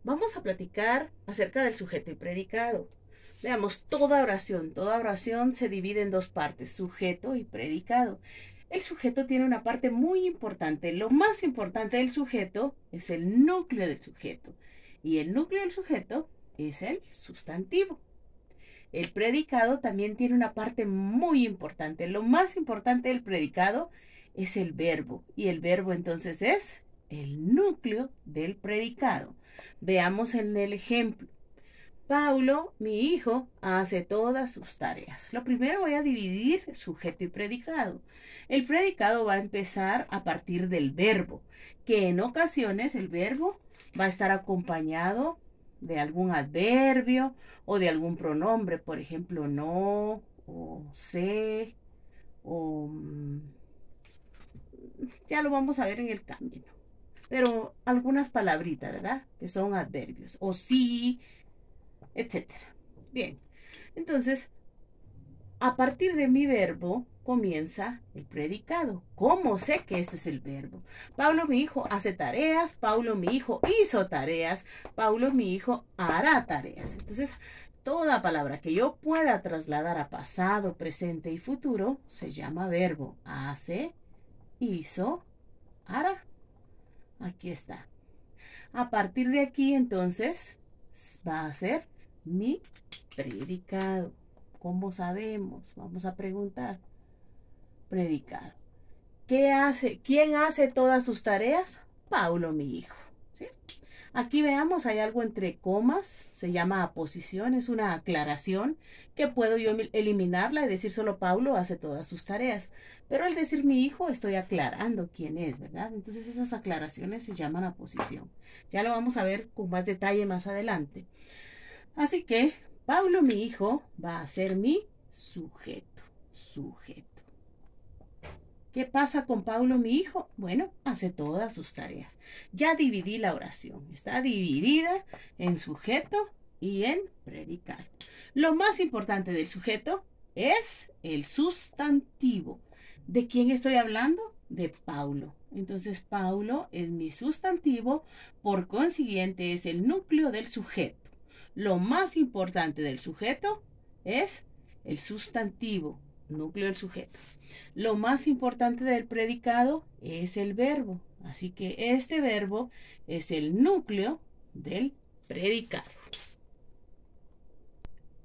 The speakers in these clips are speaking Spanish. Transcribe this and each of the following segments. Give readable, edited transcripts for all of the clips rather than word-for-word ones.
Vamos a platicar acerca del sujeto y predicado. Veamos, toda oración se divide en dos partes, sujeto y predicado. El sujeto tiene una parte muy importante. Lo más importante del sujeto es el núcleo del sujeto. Y el núcleo del sujeto es el sustantivo. El predicado también tiene una parte muy importante. Lo más importante del predicado es el verbo. Y el verbo entonces es el núcleo del predicado. Veamos en el ejemplo. Paulo, mi hijo, hace todas sus tareas. Lo primero voy a dividir sujeto y predicado. El predicado va a empezar a partir del verbo, que en ocasiones el verbo va a estar acompañado de algún adverbio o de algún pronombre, por ejemplo, no o sé o ya lo vamos a ver en el camino. Pero algunas palabritas, ¿verdad? Que son adverbios. O sí, etcétera. Bien, entonces, a partir de mi verbo comienza el predicado. ¿Cómo sé que esto es el verbo? Pablo, mi hijo, hace tareas. Pablo, mi hijo, hizo tareas. Pablo, mi hijo, hará tareas. Entonces, toda palabra que yo pueda trasladar a pasado, presente y futuro se llama verbo. Hace, hizo, hará. Aquí está. A partir de aquí, entonces, va a ser mi predicado. ¿Cómo sabemos? Vamos a preguntar. Predicado. ¿Qué hace? ¿Quién hace todas sus tareas? Paulo, mi hijo. ¿Sí? Aquí veamos, hay algo entre comas, se llama aposición, es una aclaración que puedo yo eliminarla y decir solo Paulo hace todas sus tareas. Pero al decir mi hijo estoy aclarando quién es, ¿verdad? Entonces esas aclaraciones se llaman aposición. Ya lo vamos a ver con más detalle más adelante. Así que Paulo, mi hijo, va a ser mi sujeto. Sujeto. ¿Qué pasa con Paulo, mi hijo? Bueno, hace todas sus tareas. Ya dividí la oración. Está dividida en sujeto y en predicado. Lo más importante del sujeto es el sustantivo. ¿De quién estoy hablando? De Paulo. Entonces, Paulo es mi sustantivo, por consiguiente es el núcleo del sujeto. Lo más importante del sujeto es el sustantivo, núcleo del sujeto. Lo más importante del predicado es el verbo. Así que este verbo es el núcleo del predicado.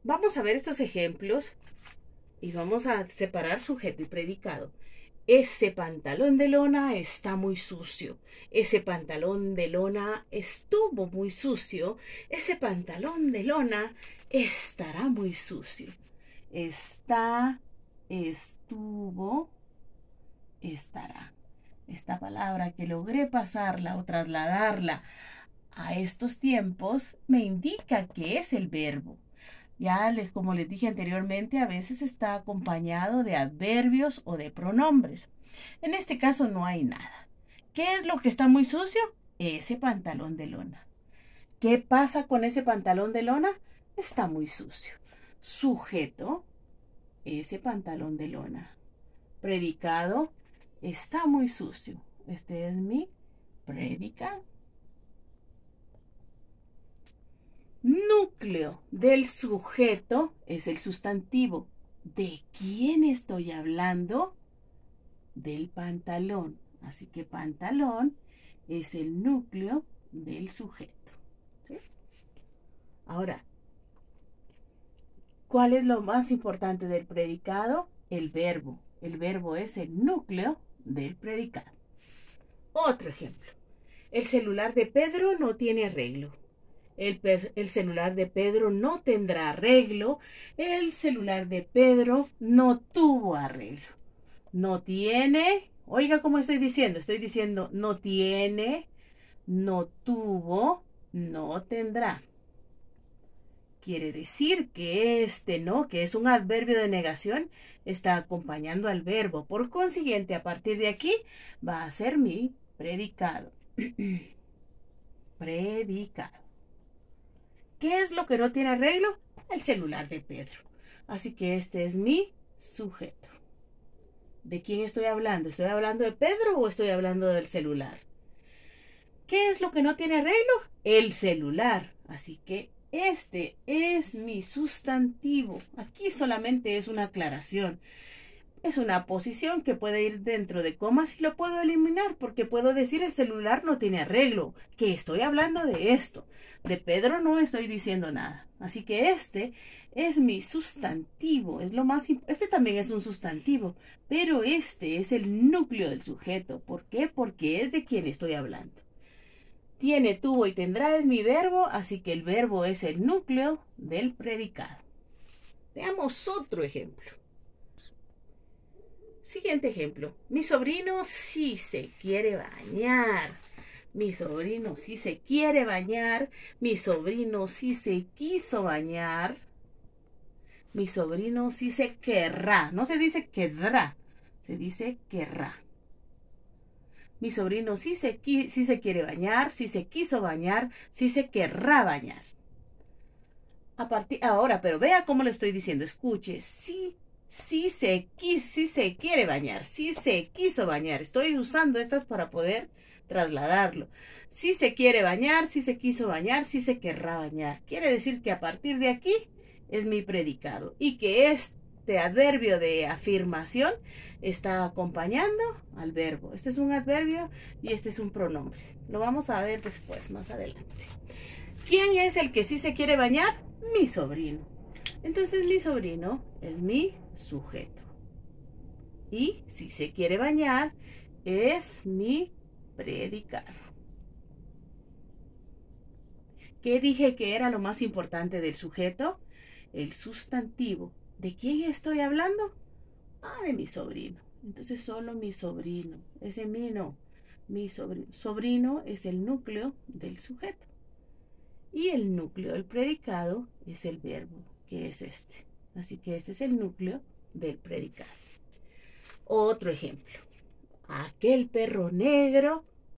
Vamos a ver estos ejemplos y vamos a separar sujeto y predicado. Ese pantalón de lona está muy sucio. Ese pantalón de lona estuvo muy sucio. Ese pantalón de lona estará muy sucio. Está, estuvo, estará. Esta palabra que logré pasarla o trasladarla a estos tiempos me indica que es el verbo. Ya como les dije anteriormente, a veces está acompañado de adverbios o de pronombres. En este caso no hay nada. ¿Qué es lo que está muy sucio? Ese pantalón de lona. ¿Qué pasa con ese pantalón de lona? Está muy sucio. Sujeto, ese pantalón de lona. Predicado, está muy sucio. Este es mi predicado. Núcleo del sujeto es el sustantivo. ¿De quién estoy hablando? Del pantalón. Así que pantalón es el núcleo del sujeto. ¿Sí? Ahora, ¿cuál es lo más importante del predicado? El verbo. El verbo es el núcleo del predicado. Otro ejemplo. El celular de Pedro no tiene arreglo. El celular de Pedro no tendrá arreglo. El celular de Pedro no tuvo arreglo. No tiene, oiga cómo estoy diciendo no tiene, no tuvo, no tendrá. Quiere decir que este no, que es un adverbio de negación, está acompañando al verbo. Por consiguiente, a partir de aquí va a ser mi predicado. Predicado. ¿Qué es lo que no tiene arreglo? El celular de Pedro. Así que este es mi sujeto. ¿De quién estoy hablando? ¿Estoy hablando de Pedro o estoy hablando del celular? ¿Qué es lo que no tiene arreglo? El celular. Así que este es mi sustantivo. Aquí solamente es una aclaración. Es una posición que puede ir dentro de comas y lo puedo eliminar porque puedo decir el celular no tiene arreglo, que estoy hablando de esto. De Pedro no estoy diciendo nada. Así que este es mi sustantivo. Es lo más este también es un sustantivo, pero este es el núcleo del sujeto. ¿Por qué? Porque es de quien estoy hablando. Tiene, tuvo y tendrá es mi verbo, así que el verbo es el núcleo del predicado. Veamos otro ejemplo. Siguiente ejemplo. Mi sobrino sí se quiere bañar. Mi sobrino sí se quiere bañar. Mi sobrino sí se quiso bañar. Mi sobrino sí se querrá. No se dice querrá, se dice querrá. Mi sobrino sí se quiere bañar, sí se quiso bañar, sí se querrá bañar. Ahora, pero vea cómo le estoy diciendo. Escuche, sí se quiere bañar, sí se quiso bañar. Estoy usando estas para poder trasladarlo. Sí se quiere bañar, sí se quiso bañar, sí se querrá bañar. Quiere decir que a partir de aquí es mi predicado y que este adverbio de afirmación está acompañando al verbo. Este es un adverbio y este es un pronombre. Lo vamos a ver después, más adelante. ¿Quién es el que sí se quiere bañar? Mi sobrino. Entonces mi sobrino es mi sujeto. Y si se quiere bañar es mi predicado. ¿Qué dije que era lo más importante del sujeto? El sustantivo. ¿De quién estoy hablando? Ah, de mi sobrino. Entonces solo mi sobrino. Ese mi no. Mi sobrino. Sobrino es el núcleo del sujeto. Y el núcleo del predicado es el verbo, que es este. Así que este es el núcleo del predicado. Otro ejemplo. Aquel perro negro